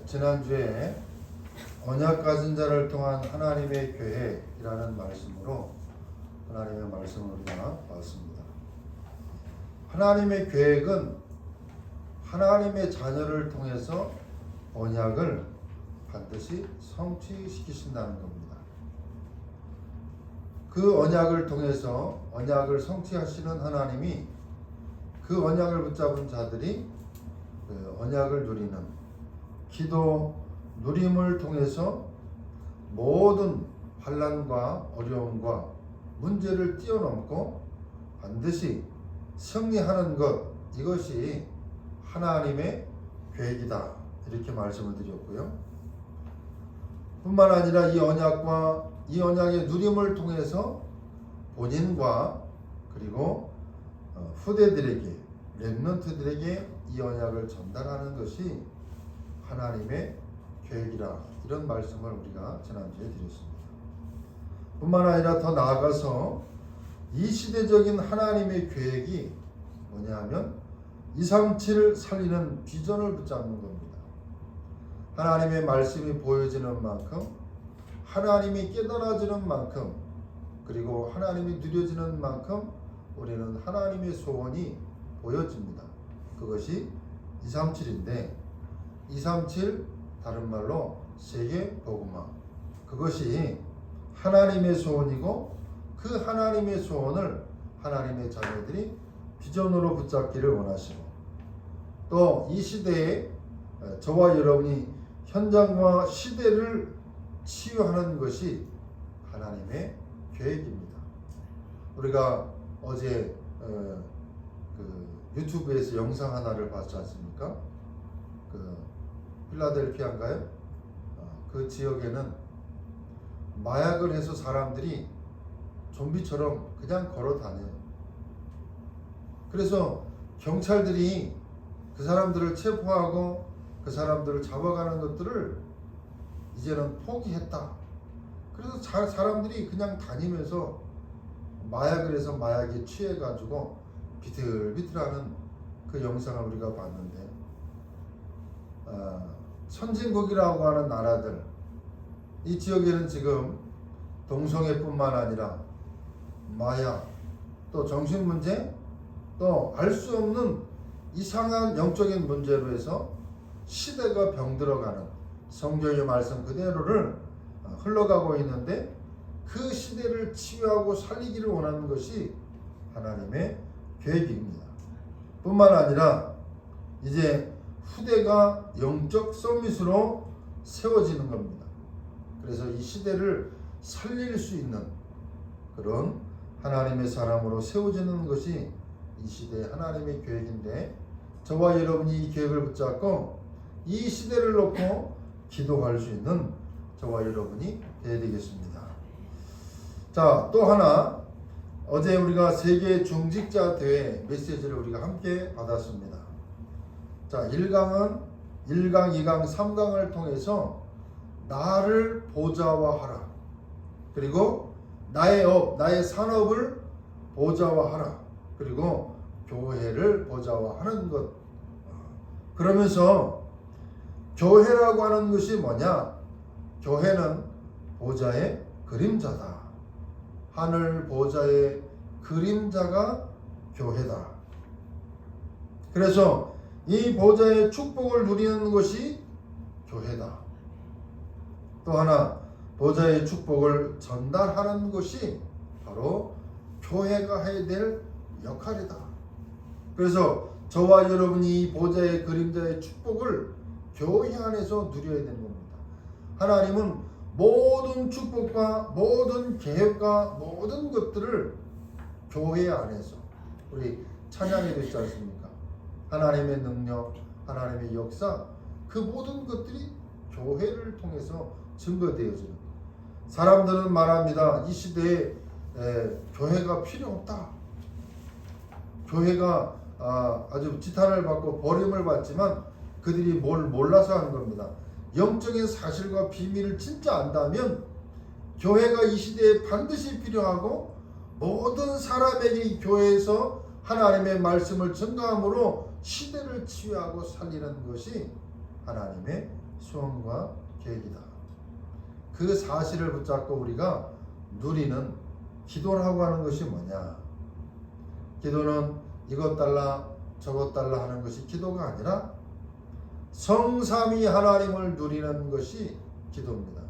지난주에 언약 가진 자를 통한 하나님의 계획이라는 말씀으로 하나님의 말씀을 우리가 봤습니다. 하나님의 계획은 하나님의 자녀를 통해서 언약을 반드시 성취시키신다는 겁니다. 그 언약을 통해서 언약을 성취하시는 하나님이 그 언약을 붙잡은 자들이 그 언약을 누리는 기도 누림을 통해서 모든 환난과 어려움과 문제를 뛰어넘고 반드시 승리하는 것, 이것이 하나님의 계획이다, 이렇게 말씀을 드렸고요. 뿐만 아니라 이 언약과 이 언약의 누림을 통해서 본인과 그리고 후대들에게, 렘넌트들에게 이 언약을 전달하는 것이 하나님의 계획이라, 이런 말씀을 우리가 지난주에 드렸습니다. 뿐만 아니라 더 나아가서 이 시대적인 하나님의 계획이 뭐냐 하면 237을 살리는 비전을 붙잡는 겁니다. 하나님의 말씀이 보여지는 만큼, 하나님이 깨달아지는 만큼, 그리고 하나님이 누려지는 만큼 우리는 하나님의 소원이 보여집니다. 그것이 237인데 237, 다른 말로 세계 복음화, 그것이 하나님의 소원이고 그 하나님의 소원을 하나님의 자녀들이 비전으로 붙잡기를 원하시고, 또 이 시대에 저와 여러분이 현장과 시대를 치유하는 것이 하나님의 계획입니다. 우리가 어제 그 유튜브에서 영상 하나를 봤지 않습니까? 그 필라델피아인가요? 그 지역에는 마약을 해서 사람들이 좀비처럼 그냥 걸어 다녀요. 그래서 경찰들이 그 사람들을 체포하고 그 사람들을 잡아가는 것들을 이제는 포기했다. 그래서 사람들이 그냥 다니면서 마약을 해서 마약에 취해가지고 비틀비틀하는 그 영상을 우리가 봤는데, 선진국이라고 하는 나라들, 이 지역에는 지금 동성애뿐만 아니라 마약, 또 정신문제, 또 알 수 없는 이상한 영적인 문제로 해서 시대가 병들어가는, 성경의 말씀 그대로를 흘러가고 있는데, 그 시대를 치유하고 살리기를 원하는 것이 하나님의 계획입니다. 뿐만 아니라 이제 후대가 영적 서밋으로 세워지는 겁니다. 그래서 이 시대를 살릴 수 있는 그런 하나님의 사람으로 세워지는 것이 이 시대의 하나님의 계획인데, 저와 여러분이 이 계획을 붙잡고 이 시대를 놓고 기도할 수 있는 저와 여러분이 되어야 되겠습니다. 자, 또 하나, 어제 우리가 세계 중직자 대회 메시지를 우리가 함께 받았습니다. 자, 1강은 1강, 2강, 3강을 통해서 나를 보좌화하라, 그리고 나의 업, 나의 산업을 보좌화하라, 그리고 교회를 보좌화하는 것. 그러면서 교회라고 하는 것이 뭐냐? 교회는 보좌의 그림자다. 하늘 보좌의 그림자가 교회다. 그래서 이 보좌의 축복을 누리는 것이 교회다. 또 하나, 보좌의 축복을 전달하는 것이 바로 교회가 해야 될 역할이다. 그래서 저와 여러분이 이 보좌의 그림자의 축복을 교회 안에서 누려야 되는 겁니다. 하나님은 모든 축복과 모든 계획과 모든 것들을 교회 안에서, 우리 찬양에도 있지 않습니까? 하나님의 능력, 하나님의 역사, 그 모든 것들이 교회를 통해서 증거되어지는. 사람들은 말합니다. 이 시대에 교회가 필요 없다. 교회가 아주 지탄을 받고 버림을 받지만 그들이 뭘 몰라서 하는 겁니다. 영적인 사실과 비밀을 진짜 안다면 교회가 이 시대에 반드시 필요하고, 모든 사람에게 이 교회에서 하나님의 말씀을 증거함으로 시대를 치유하고 살리는 것이 하나님의 소원과 계획이다. 그 사실을 붙잡고 우리가 누리는 기도라고 하는 것이 뭐냐? 기도는 이것 달라 저것 달라 하는 것이 기도가 아니라 성삼위 하나님을 누리는 것이 기도입니다.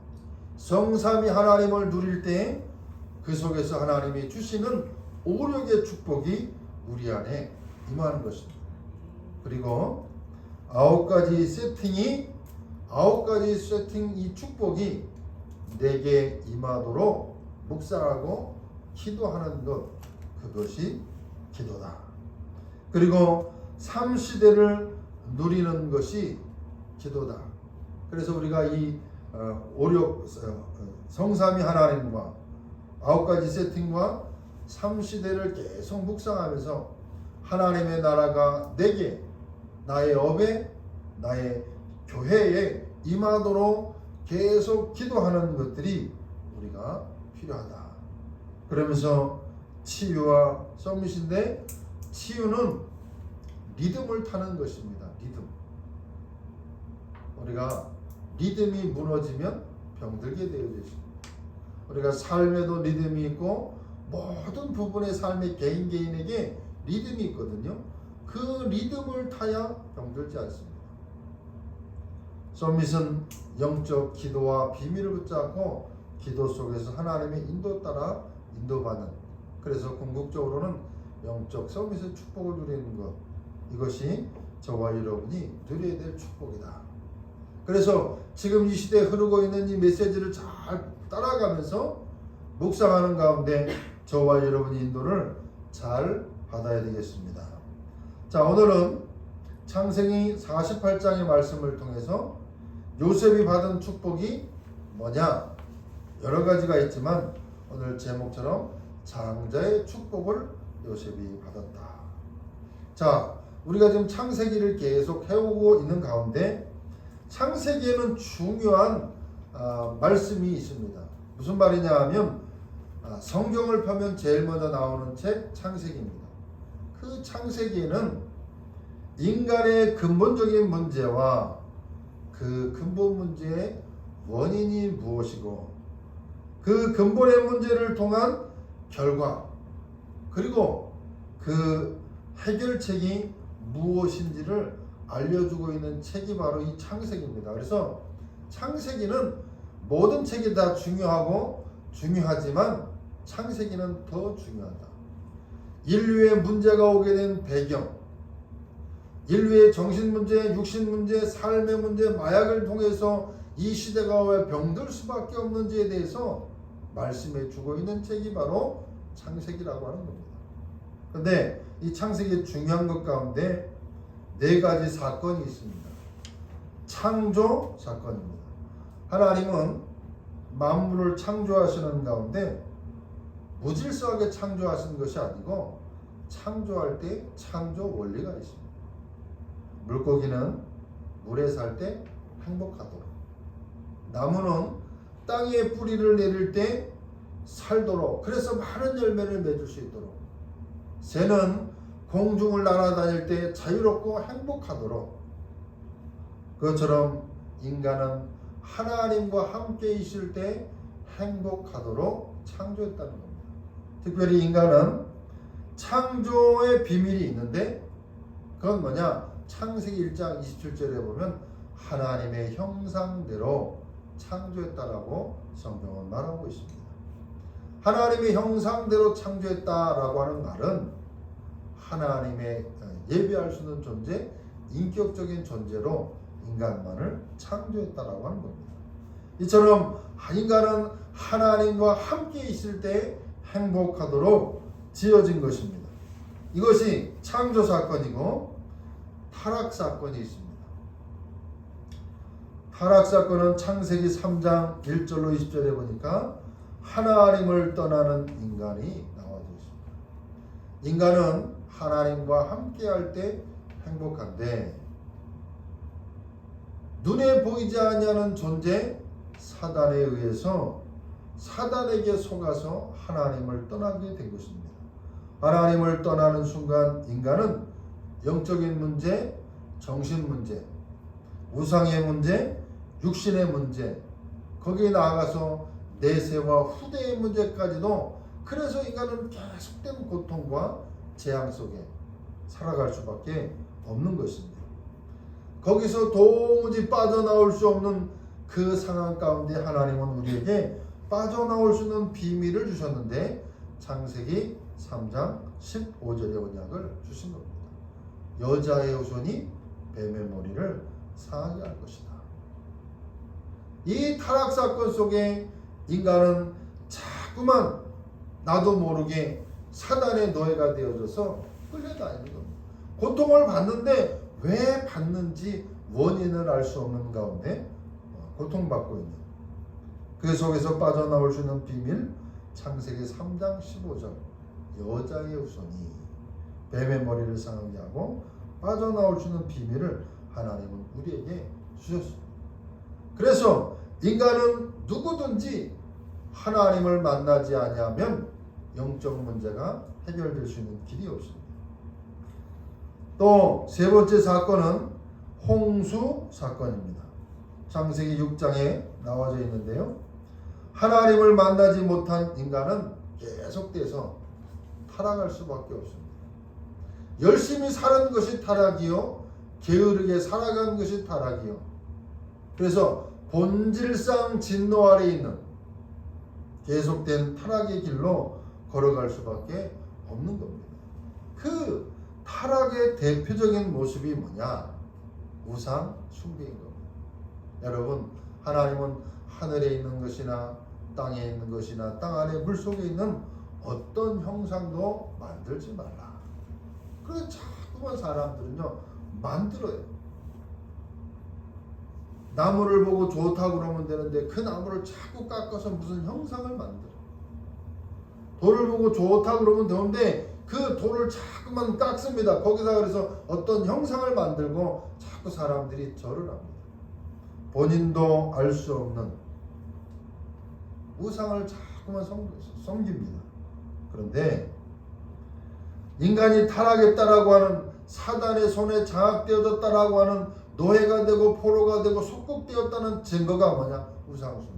성삼위 하나님을 누릴 때 그 속에서 하나님이 주시는 오력의 축복이 우리 안에 임하는 것입니다. 그리고 9가지 세팅 이 축복이 내게 임하도록 묵상하고 기도하는 것, 그것이 기도다. 그리고 3시대를 누리는 것이 기도다. 그래서 우리가 이 오력 성삼위 하나님과 9가지 세팅과 3시대를 계속 묵상하면서 하나님의 나라가 내게, 나의 업에, 나의 교회에 임하도록 계속 기도하는 것들이 우리가 필요하다. 그러면서 치유와 서밋인데, 치유는 리듬을 타는 것입니다. 리듬. 우리가 리듬이 무너지면 병들게 되어 있습니다. 우리가 삶에도 리듬이 있고 모든 부분의 삶의 개인에게 리듬이 있거든요. 그 리듬을 타야 병들지 않습니다. 서밋은 영적 기도와 비밀을 붙잡고 기도 속에서 하나님의 인도 따라 인도받는, 그래서 궁극적으로는 영적 서밋의 축복을 누리는 것, 이것이 저와 여러분이 누려야 될 축복이다. 그래서 지금 이 시대에 흐르고 있는 이 메시지를 잘 따라가면서 묵상하는 가운데 저와 여러분의 인도를 잘 받아야 되겠습니다. 자, 오늘은 창세기 48장의 말씀을 통해서 요셉이 받은 축복이 뭐냐? 여러 가지가 있지만 오늘 제목처럼 장자의 축복을 요셉이 받았다. 자, 우리가 지금 창세기를 계속 해오고 있는 가운데 창세기에는 중요한 말씀이 있습니다. 무슨 말이냐 하면 성경을 펴면 제일 먼저 나오는 책 창세기입니다. 그 창세기에는 인간의 근본적인 문제와 그 근본 문제의 원인이 무엇이고 그 근본의 문제를 통한 결과, 그리고 그 해결책이 무엇인지를 알려주고 있는 책이 바로 이 창세기입니다. 그래서 창세기는 모든 책이 다 중요하지만 창세기는 더 중요하다. 인류의 문제가 오게 된 배경, 인류의 정신 문제, 육신 문제, 삶의 문제, 마약을 통해서 이 시대가 왜 병들 수밖에 없는지에 대해서 말씀해 주고 있는 책이 바로 창세기라고 하는 겁니다. 그런데 이 창세기의 중요한 것 가운데 4가지 사건이 있습니다. 창조 사건입니다. 하나님은 만물을 창조하시는 가운데 무질서하게 창조하신 것이 아니고 창조할 때 창조 원리가 있습니다. 물고기는 물에 살 때 행복하도록, 나무는 땅에 뿌리를 내릴 때 살도록, 그래서 많은 열매를 맺을 수 있도록, 새는 공중을 날아다닐 때 자유롭고 행복하도록, 그것처럼 인간은 하나님과 함께 있을 때 행복하도록 창조했다는 겁니다. 특별히 인간은 창조의 비밀이 있는데 그건 뭐냐? 창세기 1장 27절에 보면 하나님의 형상대로 창조했다라고 성경은 말하고 있습니다. 하나님의 형상대로 창조했다라고 하는 말은 하나님의 예비할 수 있는 존재, 인격적인 존재로 인간만을 창조했다라고 하는 겁니다. 이처럼 인간은 하나님과 함께 있을 때 행복하도록 지어진 것입니다. 이것이 창조 사건이고 타락 사건이 있습니다. 타락 사건은 창세기 3장 1절로 20절에 보니까 하나님을 떠나는 인간이 나와져 있습니다. 인간은 하나님과 함께 할 때 행복한데 눈에 보이지 아니하는 존재 사단에 의해서 사단에게 속아서 하나님을 떠나게 된 것입니다. 하나님을 떠나는 순간 인간은 영적인 문제, 정신 문제, 우상의 문제, 육신의 문제, 거기에 나아가서 내세와 후대의 문제까지도, 그래서 인간은 계속된 고통과 재앙 속에 살아갈 수밖에 없는 것입니다. 거기서 도무지 빠져나올 수 없는 그 상황 가운데 하나님은 우리에게 빠져나올 수 있는 비밀을 주셨는데, 창세기 3장 15절의 언약을 주신 겁니다. 여자의 후손이 뱀의 머리를 상하게 할 것이다. 이 타락 사건 속에 인간은 자꾸만 나도 모르게 사단의 노예가 되어져서 끌려다니는 겁니다. 고통을 받는데 왜 받는지 원인을 알 수 없는 가운데 고통받고 있는, 그 속에서 빠져나올 수 있는 비밀, 창세기 3장 15절 여자의 후손이 뱀의 머리를 상하게 하고 빠져나올 수 있는 비밀을 하나님은 우리에게 주셨습니다. 그래서 인간은 누구든지 하나님을 만나지 아니하면 영적 문제가 해결될 수 있는 길이 없습니다. 또 세 번째 사건은 홍수 사건입니다. 창세기 6장에 나와져 있는데요. 하나님을 만나지 못한 인간은 계속돼서 타락할 수밖에 없습니다. 열심히 사는 것이 타락이요, 게으르게 살아가는 것이 타락이요. 그래서 본질상 진노 아래 있는 계속된 타락의 길로 걸어갈 수밖에 없는 겁니다. 그 타락의 대표적인 모습이 뭐냐? 우상 숭배인 겁니다. 여러분, 하나님은 하늘에 있는 것이나 땅에 있는 것이나 땅 안에 물속에 있는 어떤 형상도 만들지 말라. 그래서 자꾸만 사람들은요 만들어요. 나무를 보고 좋다고 그러면 되는데 그 나무를 자꾸 깎아서 무슨 형상을 만들어. 돌을 보고 좋다고 그러면 되는데 그 돌을 자꾸만 깎습니다. 거기다 그래서 어떤 형상을 만들고 자꾸 사람들이 절을 합니다. 본인도 알 수 없는 우상을 자꾸만 섬깁니다. 그런데 인간이 타락했다라고 하는, 사단의 손에 장악되어졌다라고 하는, 노예가 되고 포로가 되고 속국되었다는 증거가 뭐냐? 우상숭배.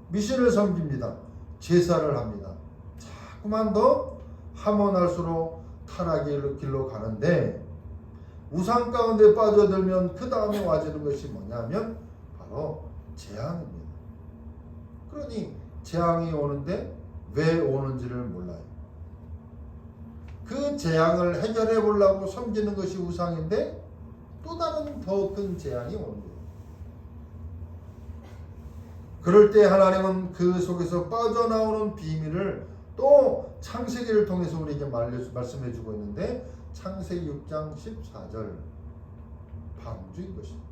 미신을 섬깁니다. 제사를 합니다. 자꾸만 더 하면 할수록 타락의 길로 가는데, 우상 가운데 빠져들면 그 다음에 와지는 것이 뭐냐면 바로 재앙입니다. 그러니 재앙이 오는데 왜 오는지를 몰라요. 그 재앙을 해결해 보려고 섬기는 것이 우상인데 또 다른 더 큰 재앙이 오는 거예요. 그럴 때 하나님은 그 속에서 빠져나오는 비밀을 또 창세기를 통해서 우리에게 말씀해 주고 있는데, 창세기 6장 14절 방주인 것입니다.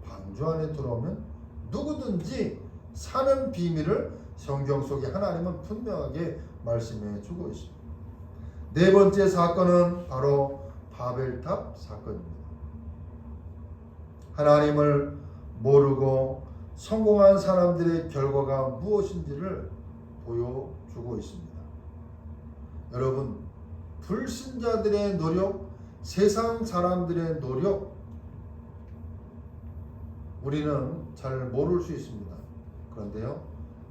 방주 안에 들어오면 누구든지 사는 비밀을 성경 속에 하나님은 분명하게 말씀해 주고 있습니다. 네 번째 사건은 바로 바벨탑 사건입니다. 하나님을 모르고 성공한 사람들의 결과가 무엇인지를 보여주고 있습니다. 여러분, 불신자들의 노력, 세상 사람들의 노력, 우리는 잘 모를 수 있습니다. 그런데요,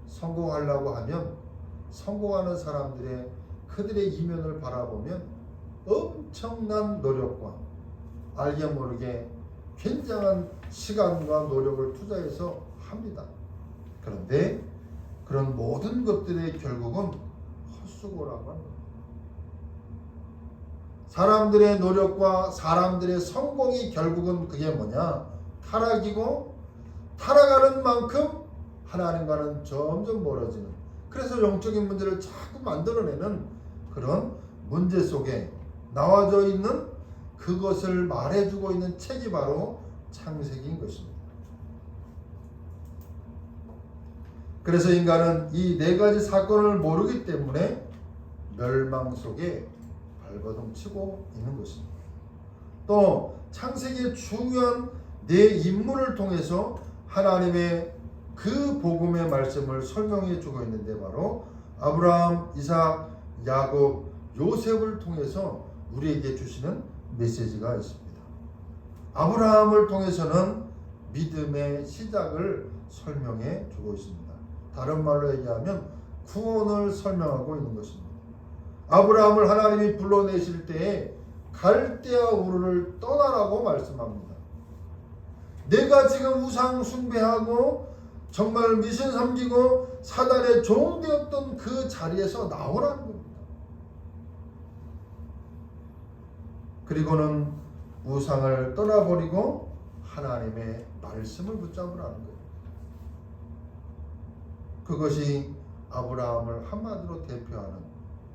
성공하려고 하면 성공하는 사람들의 그들의 이면을 바라보면 엄청난 노력과 알게 모르게 굉장한 시간과 노력을 투자해서 합니다. 그런데 그런 모든 것들의 결국은 헛수고라고 합니다. 사람들의 노력과 사람들의 성공이 결국은 그게 뭐냐? 타락이고, 타락하는 만큼 하나님과는 점점 멀어지는, 그래서 영적인 문제를 자꾸 만들어내는 그런 문제 속에 나와져 있는, 그것을 말해주고 있는 책이 바로 창세기인 것입니다. 그래서 인간은 이 네 가지 사건을 모르기 때문에 멸망 속에 발버둥 치고 있는 것입니다. 또 창세기의 중요한 네 인물을 통해서 하나님의 그 복음의 말씀을 설명해 주고 있는데, 바로 아브라함, 이삭, 야곱, 요셉을 통해서 우리에게 주시는 메시지가 있습니다. 아브라함을 통해서는 믿음의 시작을 설명해 주고 있습니다. 다른 말로 얘기하면 구원을 설명하고 있는 것입니다. 아브라함을 하나님이 불러내실 때에 갈대아 우르를 떠나라고 말씀합니다. 내가 지금 우상 숭배하고 정말 미신 섬기고 사단의 종 되었던 그 자리에서 나오라는 겁니다. 그리고는 우상을 떠나버리고 하나님의 말씀을 붙잡으라는 거예요. 그것이 아브라함을 한마디로 대표하는,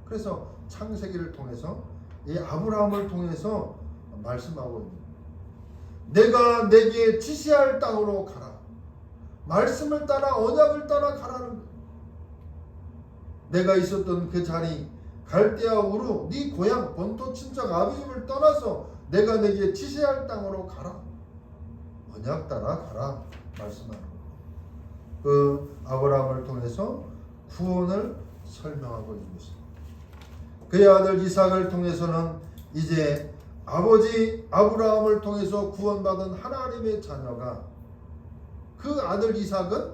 그래서 창세기를 통해서 이 아브라함을 통해서 말씀하고 있는, 내가 내게 지시할 땅으로 가라. 말씀을 따라 언약을 따라 가라는 거예요. 내가 있었던 그 자리 갈대아 우르 네 고향 본토 친척 아비집을 떠나서 내가 내게 지시할 땅으로 가라. 언약 따라 가라 말씀하는 거예요. 그 아브라함을 통해서 구원을 설명하고 있는 것입니다. 그의 아들 이삭을 통해서는 이제 아버지 아브라함을 통해서 구원받은 하나님의 자녀가, 그 아들 이삭은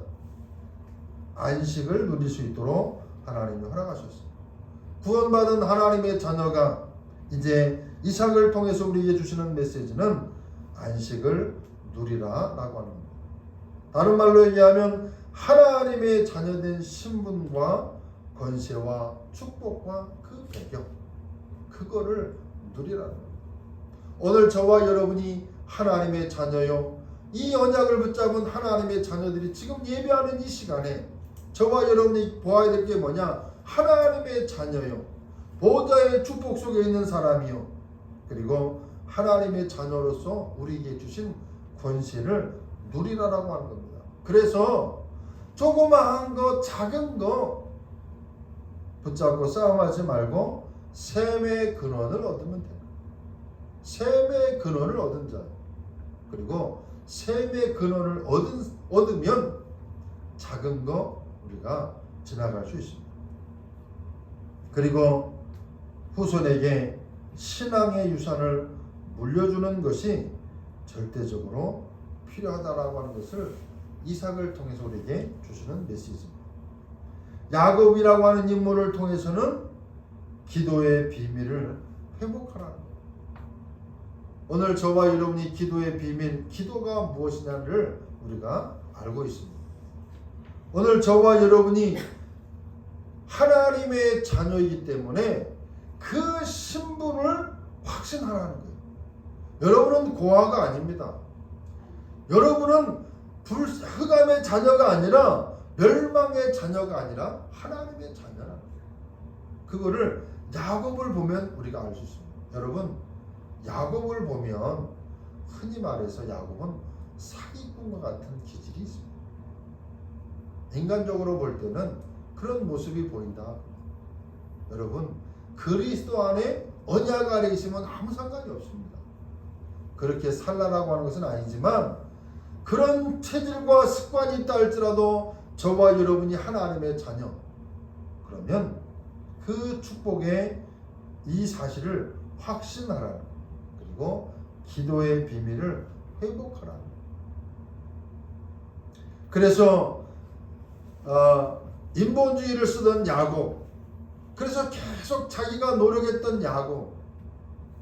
안식을 누릴 수 있도록 하나님이 허락하셨습니다. 구원받은 하나님의 자녀가 이제 이삭을 통해서 우리에게 주시는 메시지는 안식을 누리라 라고 하는 겁니다. 다른 말로 얘기하면 하나님의 자녀된 신분과 권세와 축복과 그 배경, 그거를 누리라는 겁니다. 오늘 저와 여러분이 하나님의 자녀요, 이 언약을 붙잡은 하나님의 자녀들이 지금 예배하는 이 시간에 저와 여러분이 보아야 될 게 뭐냐? 하나님의 자녀요, 보좌의 축복 속에 있는 사람이요, 그리고 하나님의 자녀로서 우리에게 주신 권세를 누리라라고 하는 겁니다. 그래서 조그마한 거 작은 거 붙잡고 싸움하지 말고 샘의 근원을 얻으면 됩니다. 샘의 근원을 얻은 자, 그리고 샘의 근원을 얻으면 작은 거 우리가 지나갈 수 있습니다. 그리고 후손에게 신앙의 유산을 물려주는 것이 절대적으로 필요하다라고 하는 것을 이삭을 통해서 우리에게 주시는 메시지입니다. 야곱이라고 하는 인물을 통해서는 기도의 비밀을 회복하라는 거예요. 오늘 저와 여러분이 기도의 비밀, 기도가 무엇이냐를 우리가 알고 있습니다. 오늘 저와 여러분이 하나님의 자녀이기 때문에 그 신분을 확신하라는 거예요. 여러분은 고아가 아닙니다. 여러분은 흑암의 자녀가 아니라 멸망의 자녀가 아니라 하나님의 자녀라는 거예요. 그거를 야곱을 보면 우리가 알 수 있습니다. 여러분, 야곱을 보면 흔히 말해서 야곱은 사기꾼과 같은 기질이 있습니다. 인간적으로 볼 때는 그런 모습이 보인다. 여러분, 그리스도 안에 언약 아래 있으면 아무 상관이 없습니다. 그렇게 살라라고 하는 것은 아니지만 그런 체질과 습관이 있다 할지라도 저와 여러분이 하나님의 자녀, 그러면 그 축복의 이 사실을 확신하라는, 그리고 기도의 비밀을 회복하라는. 그래서 인본주의를 쓰던 야곱, 그래서 계속 자기가 노력했던 야곱,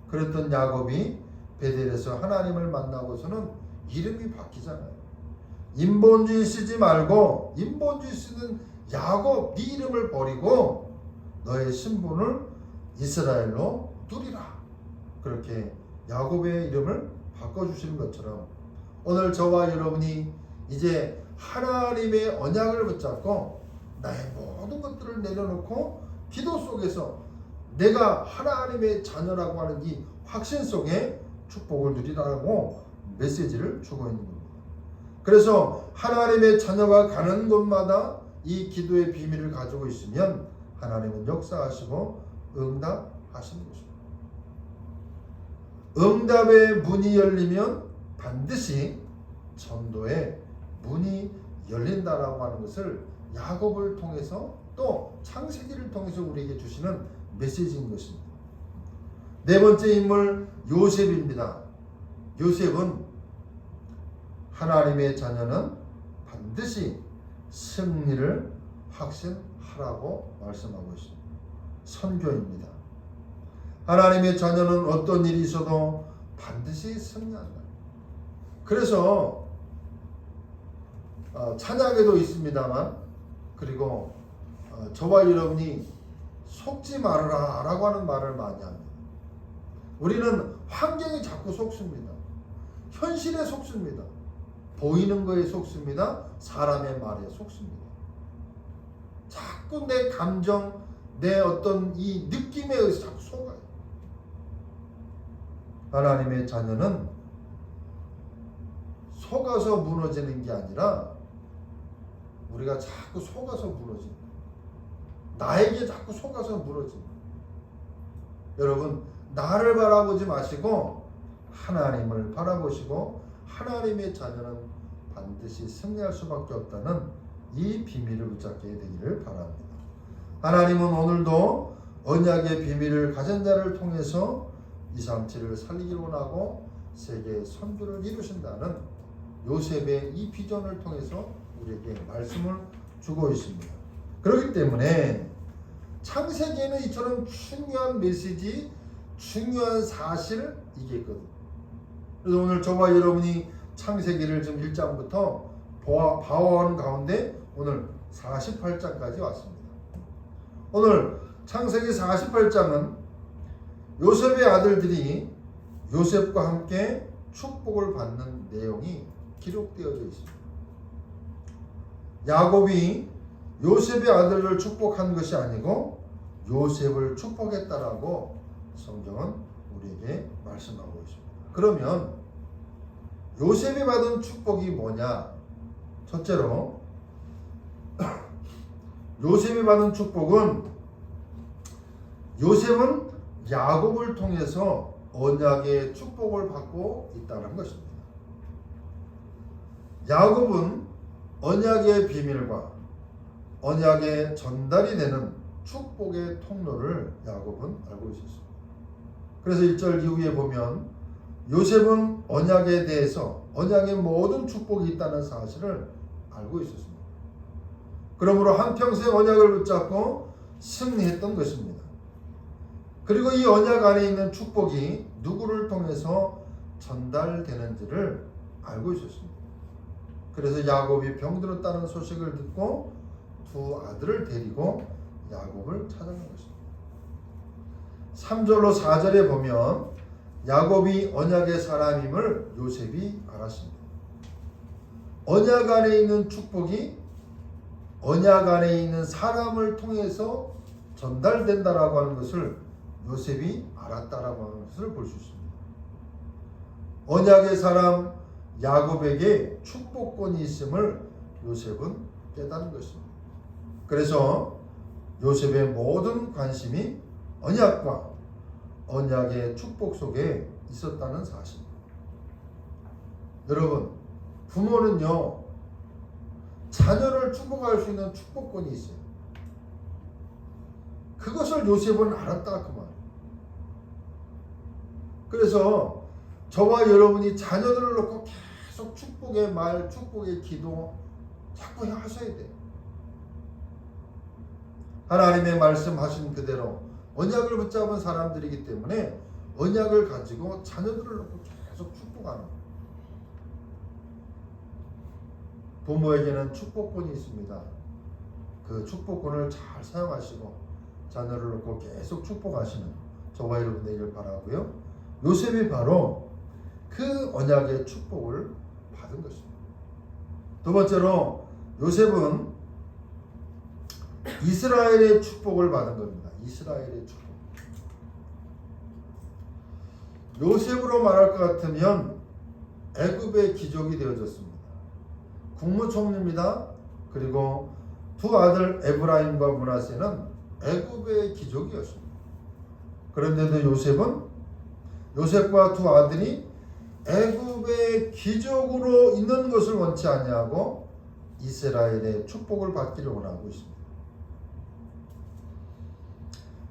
그랬던 야곱이 베델에서 하나님을 만나고서는 이름이 바뀌잖아요. 인본주의 쓰지 말고 인본주의 쓰는 야곱, 네 이름을 버리고 너의 신분을 이스라엘로 누리라. 그렇게 야곱의 이름을 바꿔주시는 것처럼 오늘 저와 여러분이 이제 하나님의 언약을 붙잡고 나의 모든 것들을 내려놓고 기도 속에서 내가 하나님의 자녀라고 하는 이 확신 속에 축복을 누리라고 메시지를 주고 있는 겁니다. 그래서 하나님의 자녀가 가는 곳마다 이 기도의 비밀을 가지고 있으면 하나님은 역사하시고 응답하시는 것입니다. 응답의 문이 열리면 반드시 전도의 문이 열린다라고 하는 것을 야곱을 통해서 또 창세기를 통해서 우리에게 주시는 메시지인 것입니다. 네 번째 인물 요셉입니다. 요셉은 하나님의 자녀는 반드시 승리를 확신하라고 말씀하고 있습니다. 선교입니다. 하나님의 자녀는 어떤 일이 있어도 반드시 승리한다. 그래서 찬양에도 있습니다만, 그리고 저와 여러분이 속지 말아라 라고 하는 말을 많이 합니다. 우리는 환경에 자꾸 속습니다. 현실에 속습니다. 보이는 거에 속습니다. 사람의 말에 속습니다. 자꾸 내 감정, 내 어떤 이 느낌에 의해서 자꾸 속아요. 하나님의 자녀는 속아서 무너지는 게 아니라 우리가 자꾸 속아서 무너집니다. 나에게 자꾸 속아서 무너집니다. 여러분, 나를 바라보지 마시고 하나님을 바라보시고 하나님의 자녀는 반드시 승리할 수밖에 없다는 이 비밀을 붙잡게 되기를 바랍니다. 하나님은 오늘도 언약의 비밀을 가진 자를 통해서 237을 살리기를 원하고 세계의 선교를 이루신다는 요셉의 이 비전을 통해서 우리에게 말씀을 주고 있습니다. 그렇기 때문에 창세기에는 이처럼 중요한 메시지, 중요한 사실 이게 있거든요. 그래서 오늘 저와 여러분이 창세기를 지금 1장부터 봐오는 가운데 오늘 48장까지 왔습니다. 오늘 창세기 48장은 요셉의 아들들이 요셉과 함께 축복을 받는 내용이 기록되어져 있습니다. 야곱이 요셉의 아들을 축복한 것이 아니고 요셉을 축복했다라고 성경은 우리에게 말씀하고 있습니다. 그러면 요셉이 받은 축복이 뭐냐? 첫째로 요셉이 받은 축복은 요셉은 야곱을 통해서 언약의 축복을 받고 있다는 것입니다. 야곱은 언약의 비밀과 언약의 전달이 되는 축복의 통로를 야곱은 알고 있었습니다. 그래서 1절 이후에 보면 요셉은 언약에 대해서 언약의 모든 축복이 있다는 사실을 알고 있었습니다. 그러므로 한평생 언약을 붙잡고 승리했던 것입니다. 그리고 이 언약 안에 있는 축복이 누구를 통해서 전달되는지를 알고 있었습니다. 그래서 야곱이 병들었다는 소식을 듣고 두 아들을 데리고 야곱을 찾아간 것입니다. 3절로 4절에 보면 야곱이 언약의 사람임을 요셉이 알았습니다. 언약 안에 있는 축복이 언약 안에 있는 사람을 통해서 전달된다라고 하는 것을 요셉이 알았다라고 하는 것을 볼 수 있습니다. 언약의 사람 야곱에게 축복권이 있음을 요셉은 깨달은 것입니다. 그래서 요셉의 모든 관심이 언약과 언약의 축복 속에 있었다는 사실입니다. 여러분, 부모는요, 자녀를 축복할 수 있는 축복권이 있어요. 그것을 요셉은 알았다 그 말. 그래서 저와 여러분이 자녀들을 놓고 계속 축복의 말, 축복의 기도 자꾸 하셔야 돼요. 하나님의 말씀하신 그대로 언약을 붙잡은 사람들이기 때문에 언약을 가지고 자녀들을 놓고 계속 축복하는 거예요. 부모에게는 축복권이 있습니다. 그 축복권을 잘 사용하시고 자녀를 놓고 계속 축복하시는 저와 여러분 되기를 바라고요. 요셉이 바로 그 언약의 축복을 받은 것입니다. 두 번째로 요셉은 이스라엘의 축복을 받은 겁니다. 이스라엘의 축복. 요셉으로 말할 것 같으면 애굽의 귀족이 되어졌습니다. 국무총리입니다. 그리고 두 아들 에브라임과 므낫세는 애굽의 귀족이었습니다. 그런데도 요셉과 두 아들이 애굽의 귀족으로 있는 것을 원치 아니하고 이스라엘의 축복을 받기를 원하고 있습니다.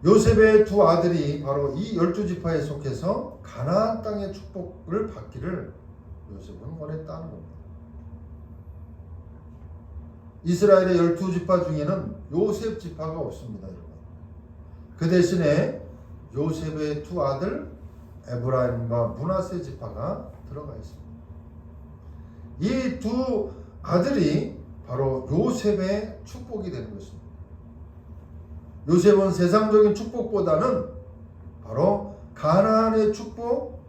요셉의 두 아들이 바로 이 12지파에 속해서 가나안 땅의 축복을 받기를 요셉은 원했다는 겁니다. 이스라엘의 12지파 중에는 요셉 지파가 없습니다. 여러분. 그 대신에 요셉의 두 아들 에브라임과 므낫세 지파가 들어가 있습니다. 이 두 아들이 바로 요셉의 축복이 되는 것입니다. 요셉은 세상적인 축복보다는 바로 가나안의 축복,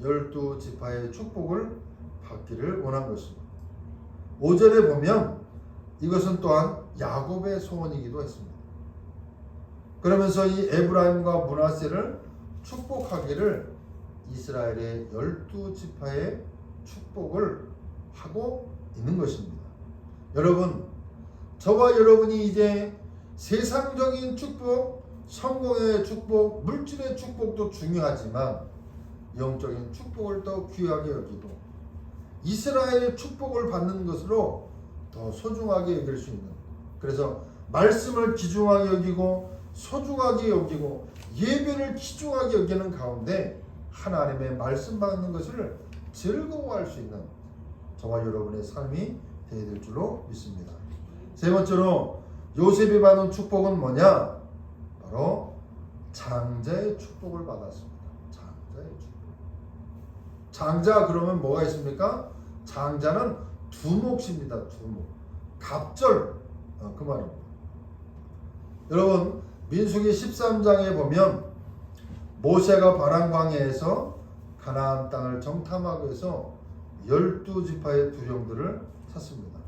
12지파의 축복을 받기를 원한 것입니다. 5절에 보면 이것은 또한 야곱의 소원이기도 했습니다. 그러면서 이 에브라임과 므낫세를 축복하기를 이스라엘의 12지파의 축복을 하고 있는 것입니다. 여러분, 저와 여러분이 이제 세상적인 축복, 성공의 축복, 물질의 축복도 중요하지만 영적인 축복을 더 귀하게 여기고 이스라엘의 축복을 받는 것으로 더 소중하게 여길 수 있는, 그래서 말씀을 귀중하게 여기고 소중하게 여기고 예배를 귀중하게 여기는 가운데 하나님의 말씀 받는 것을 즐거워할 수 있는 저와 여러분의 삶이 되어야 될 줄로 믿습니다. 세 번째로 요셉이 받은 축복은 뭐냐? 바로 장자의 축복을 받았습니다. 장자의 축복. 장자 그러면 뭐가 있습니까? 장자는 두목입니다. 두목. 갑절 그 말입니다. 여러분, 민수기 13장에 보면 모세가 바람 광야에서 가나안 땅을 정탐하기 위해서 12지파의 두령들을 찾습니다.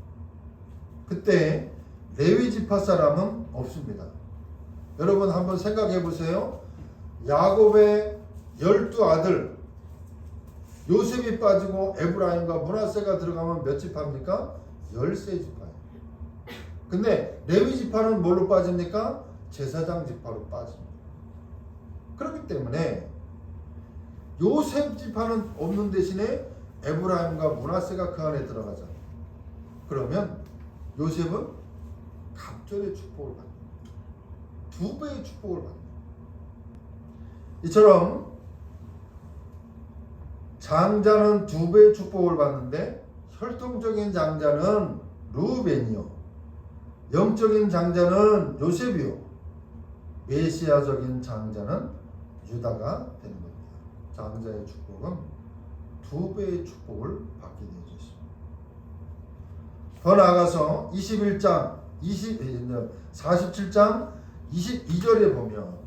그때 레위 지파 사람은 없습니다. 여러분 한번 생각해 보세요. 야곱의 12아들 요셉이 빠지고 에브라임과 므낫세가 들어가면 몇 지파입니까? 13지파예요. 근데 레위 지파는 뭘로 빠집니까? 제사장 지파로 빠집니다. 그렇기 때문에 요셉 지파는 없는 대신에 에브라임과 므낫세가 그 안에 들어가잖아요. 그러면 요셉은 갑절의 축복을 받는, 2배의 축복을 받는. 이처럼 장자는 2배의 축복을 받는데 혈통적인 장자는 르우벤이요, 영적인 장자는 요셉이요, 메시아적인 장자는 유다가 되는 겁니다. 장자의 축복은 2배의 축복을 받게 되어 있습니다. 더 나아가서 47장 22절에 보면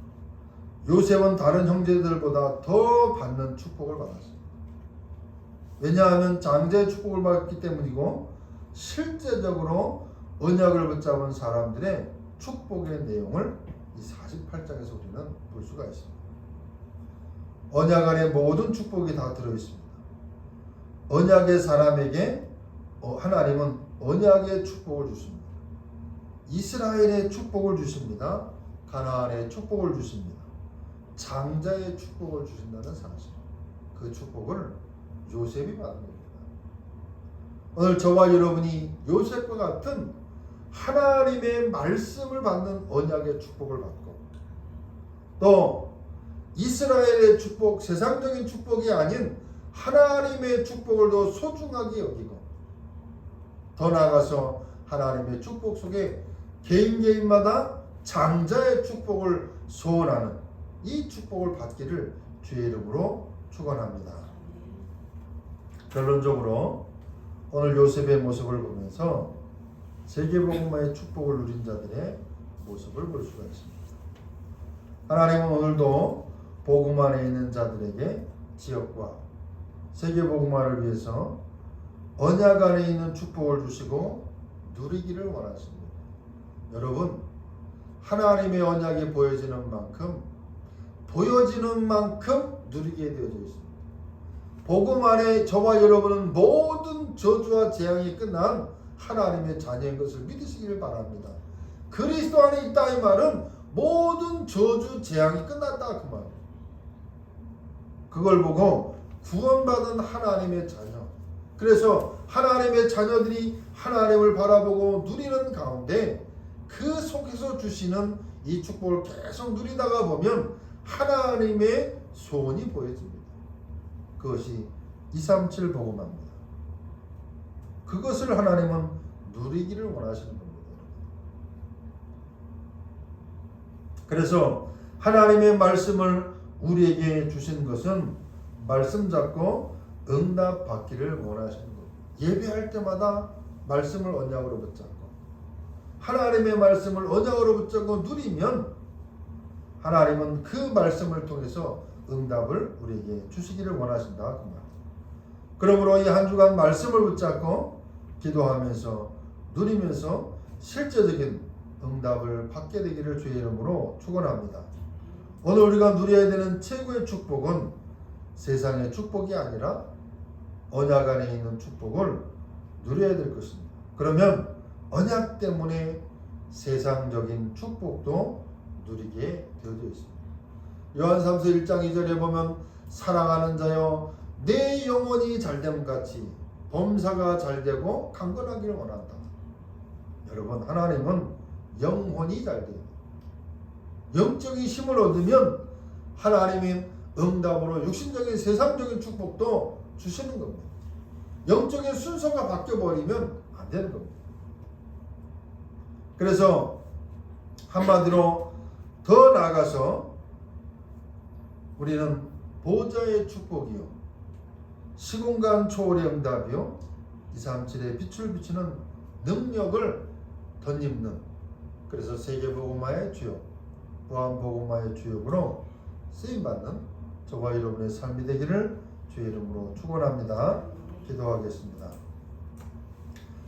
요셉은 다른 형제들보다 더 받는 축복을 받았습니다. 왜냐하면 장자의 축복을 받기 때문이고 실제적으로 언약을 붙잡은 사람들의 축복의 내용을 이 48장에서 우리는 볼 수가 있습니다. 언약 안에 모든 축복이 다 들어있습니다. 언약의 사람에게 하나님은 언약의 축복을 주십니다. 이스라엘의 축복을 주십니다. 가나안의 축복을 주십니다. 장자의 축복을 주신다는 사실, 그 축복을 요셉이 받는 겁니다. 오늘 저와 여러분이 요셉과 같은 하나님의 말씀을 받는 언약의 축복을 받고 또 이스라엘의 축복, 세상적인 축복이 아닌 하나님의 축복을 더 소중하게 여기고 더 나아가서 하나님의 축복 속에 개인마다 장자의 축복을 소원하는 이 축복을 받기를 주의 이름으로 축원합니다. 결론적으로 오늘 요셉의 모습을 보면서 세계복음화의 축복을 누린 자들의 모습을 볼 수가 있습니다. 하나님은 오늘도 복음 안에 있는 자들에게 지역과 세계복음화를 위해서 언약 안에 있는 축복을 주시고 누리기를 원하십니다. 여러분, 하나님의 언약이 보여지는 만큼 누리게 되어져 있습니다. 복음 안에 저와 여러분은 모든 저주와 재앙이 끝난 하나님의 자녀인 것을 믿으시기를 바랍니다. 그리스도 안에 있다 이 말은 모든 저주 재앙이 끝났다 그 말. 그걸 보고 구원받은 하나님의 자녀, 그래서 하나님의 자녀들이 하나님을 바라보고 누리는 가운데 그 속에서 주시는 이 축복을 계속 누리다가 보면 하나님의 소원이 보여집니다. 그것이 237 복음화입니다. 그것을 하나님은 누리기를 원하시는 겁니다. 그래서 하나님의 말씀을 우리에게 주신 것은 말씀 잡고 응답 받기를 원하시는 겁니다. 예배할 때마다 말씀을 언약으로 붙잡고 하나님의 말씀을 언약으로 붙잡고 누리면 하나님은 그 말씀을 통해서 응답을 우리에게 주시기를 원하신다. 그 말. 그러므로 이 한 주간 말씀을 붙잡고 기도하면서 누리면서 실제적인 응답을 받게 되기를 주의 이름으로 축원합니다. 오늘 우리가 누려야 되는 최고의 축복은 세상의 축복이 아니라 언약 안에 있는 축복을 누려야 될 것입니다. 그러면 언약 때문에 세상적인 축복도 누리게 되어져 있습니다. 요한삼서 1장 2절에 보면 사랑하는 자여 내 영혼이 잘됨 같이 범사가 잘되고 강건하기를 원한다. 여러분, 하나님은 영혼이 잘돼요. 영적인 힘을 얻으면 하나님의 응답으로 육신적인 세상적인 축복도 주시는 겁니다. 영적인 순서가 바뀌어버리면 안 되는 겁니다. 그래서 한마디로 더 나아가서 우리는 보좌의 축복이요 시공간 초월의 응답이요 237의 빛을 비추는 능력을 덧입는, 그래서 세계복음화의 주역, 무한복음화의 주역으로 쓰임받는 저와 여러분의 삶이 되기를 주의 이름으로 축원합니다. 기도하겠습니다.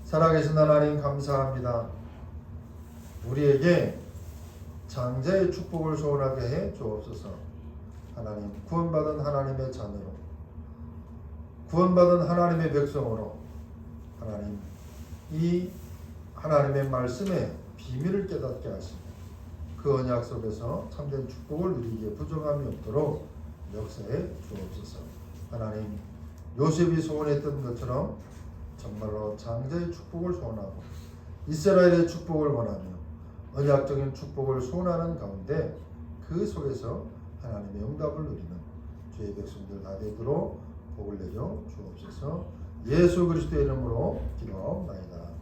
살아계신 하나님 감사합니다. 우리에게 장자의 축복을 소원하게 해 주옵소서. 하나님, 구원받은 하나님의 자녀로, 구원받은 하나님의 백성으로 하나님, 이 하나님의 말씀에 비밀을 깨닫게 하시고 그 언약 속에서 참된 축복을 누리기에 부정함이 없도록 역사해 주옵소서. 하나님, 요셉이 소원했던 것처럼 정말로 장자의 축복을 소원하고 이스라엘의 축복을 원하며 언약적인 축복을 소원하는 가운데 그 속에서 하나님의 응답을 누리는 주의 백성들 다 되도록 복을 내려 주옵소서. 예수 그리스도의 이름으로 기도하옵나이다.